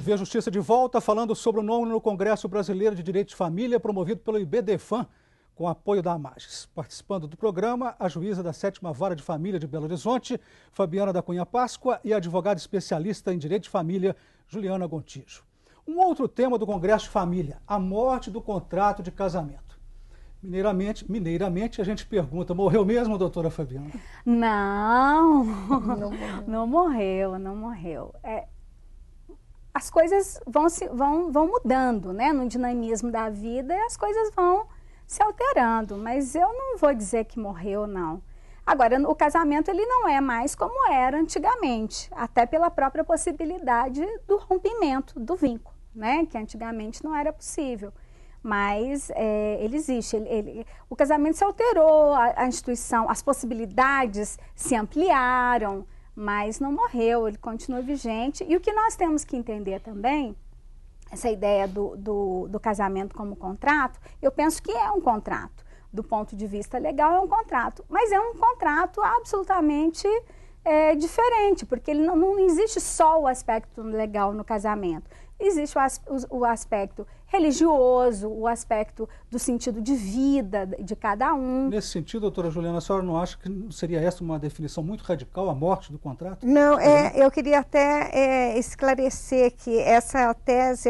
TV Justiça de volta, falando sobre o nono Congresso Brasileiro de Direito de Família, promovido pelo IBDFAM, com apoio da Amages. Participando do programa, a juíza da 7ª Vara de Família de Belo Horizonte, Fabiana da Cunha Páscoa, e a advogada especialista em Direito de Família, Juliana Gontijo. Um outro tema do Congresso de Família, a morte do contrato de casamento. Mineiramente, a gente pergunta, morreu mesmo, doutora Fabiana? Não, não morreu. As coisas vão mudando, né? No dinamismo da vida, as coisas vão se alterando, mas eu não vou dizer que morreu, não. Agora, o casamento ele não é mais como era antigamente, até pela própria possibilidade do rompimento do vínculo, né? Que antigamente não era possível. Mas ele existe, o casamento se alterou, a instituição, as possibilidades se ampliaram, mas não morreu, ele continua vigente. E o que nós temos que entender também, essa ideia do casamento como contrato, eu penso que é um contrato. Do ponto de vista legal é um contrato, mas é um contrato absolutamente diferente, porque ele não existe só o aspecto legal no casamento. Existe o aspecto religioso, o aspecto do sentido de vida de cada um. Nesse sentido, doutora Juliana, a senhora não acha que seria essa uma definição muito radical, a morte do contrato? Não, eu queria até esclarecer que essa tese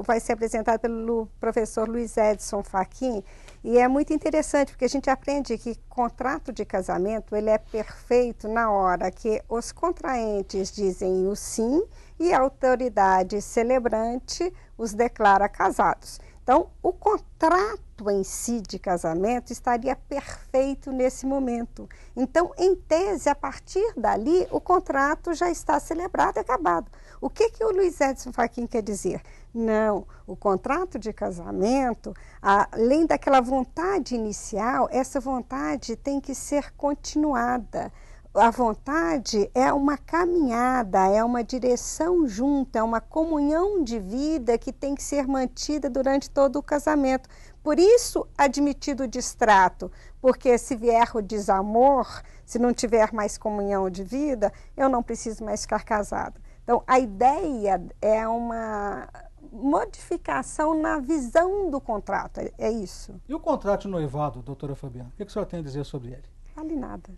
vai ser apresentada pelo professor Luiz Edson Fachin, e é muito interessante, porque a gente aprende que contrato de casamento ele é perfeito na hora que os contraentes dizem o sim e a autoridade celebrante os declara casados. Então, o contrato em si de casamento estaria perfeito nesse momento. Então, em tese, a partir dali, o contrato já está celebrado e acabado. O que o Luiz Edson Fachin quer dizer? Não, o contrato de casamento, além daquela vontade inicial, essa vontade tem que ser continuada. A vontade é uma caminhada, é uma direção junta, é uma comunhão de vida que tem que ser mantida durante todo o casamento. Por isso, admitido o distrato, porque se vier o desamor, se não tiver mais comunhão de vida, eu não preciso mais ficar casado. Então, a ideia é uma modificação na visão do contrato, é isso. E o contrato de noivado, doutora Fabiana, o que a senhora tem a dizer sobre ele? Vale nada.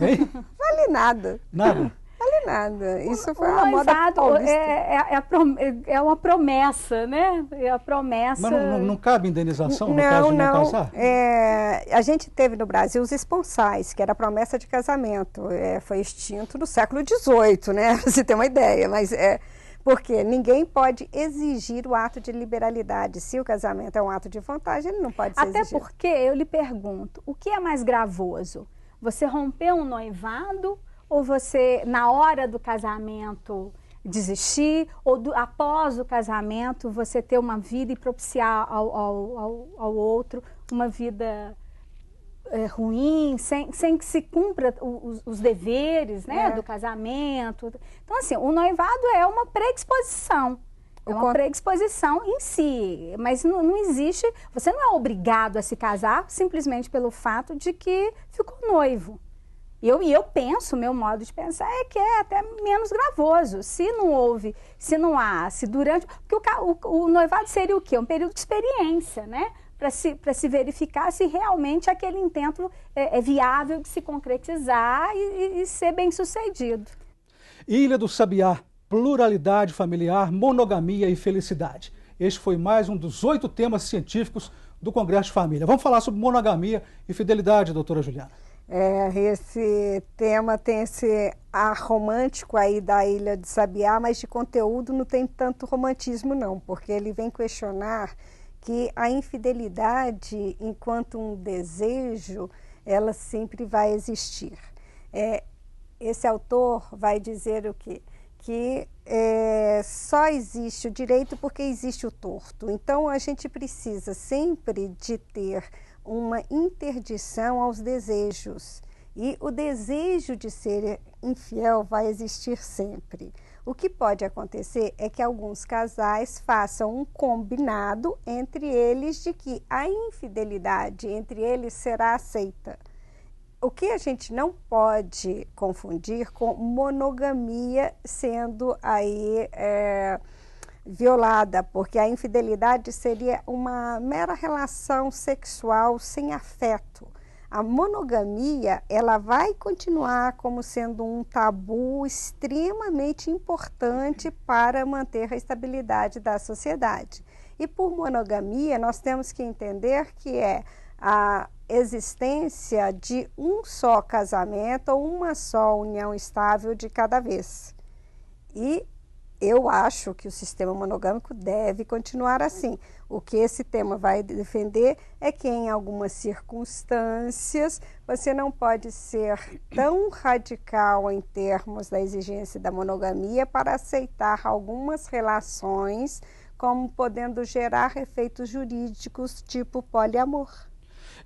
Hein? Vale nada. Nada? Vale nada. Isso foi a moda paulista. É uma promessa, né? É a promessa... Mas não cabe indenização no caso de não casar? A gente teve no Brasil os esponsais, que era a promessa de casamento. Foi extinto no século XVIII, né? Pra você ter uma ideia, mas porque ninguém pode exigir o ato de liberalidade. Se o casamento é um ato de vontade, ele não pode ser exigido. Até porque, eu lhe pergunto, o que é mais gravoso? Você romper um noivado ou você, na hora do casamento, desistir? Ou após o casamento, você ter uma vida e propiciar ao outro uma vida ruim, sem que se cumpra os deveres, né, do casamento? Então, assim, o noivado é uma predisposição. É uma predisposição em si, mas não existe, você não é obrigado a se casar simplesmente pelo fato de que ficou noivo. E eu penso, meu modo de pensar é que é até menos gravoso. Se não houve, se não há, se durante... Porque o noivado seria o quê? Um período de experiência, né? Para se verificar se realmente aquele intento é viável de se concretizar e ser bem sucedido. Ilha do Sabiá. Pluralidade familiar, monogamia e felicidade. Este foi mais um dos 8 temas científicos do Congresso de Família. Vamos falar sobre monogamia e fidelidade, doutora Juliana. Esse tema tem esse ar romântico aí da Ilha de Sabiá, mas de conteúdo não tem tanto romantismo não, porque ele vem questionar que a infidelidade, enquanto um desejo, ela sempre vai existir. Esse autor vai dizer o quê? Que só existe o direito porque existe o torto. Então, a gente precisa sempre de ter uma interdição aos desejos. E o desejo de ser infiel vai existir sempre. O que pode acontecer é que alguns casais façam um combinado entre eles de que a infidelidade entre eles será aceita. O que a gente não pode confundir com monogamia, sendo aí violada, porque a infidelidade seria uma mera relação sexual sem afeto. A monogamia, ela vai continuar como sendo um tabu extremamente importante para manter a estabilidade da sociedade. E por monogamia, nós temos que entender que é a existência de um só casamento ou uma só união estável de cada vez. E eu acho que o sistema monogâmico deve continuar assim. O que esse tema vai defender é que em algumas circunstâncias você não pode ser tão radical em termos da exigência da monogamia para aceitar algumas relações como podendo gerar efeitos jurídicos tipo poliamor.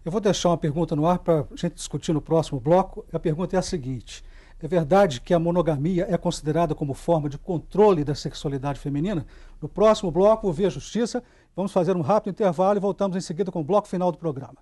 Eu vou deixar uma pergunta no ar para a gente discutir no próximo bloco. A pergunta é a seguinte: é verdade que a monogamia é considerada como forma de controle da sexualidade feminina? No próximo bloco, Via Justiça. Vamos fazer um rápido intervalo e voltamos em seguida com o bloco final do programa.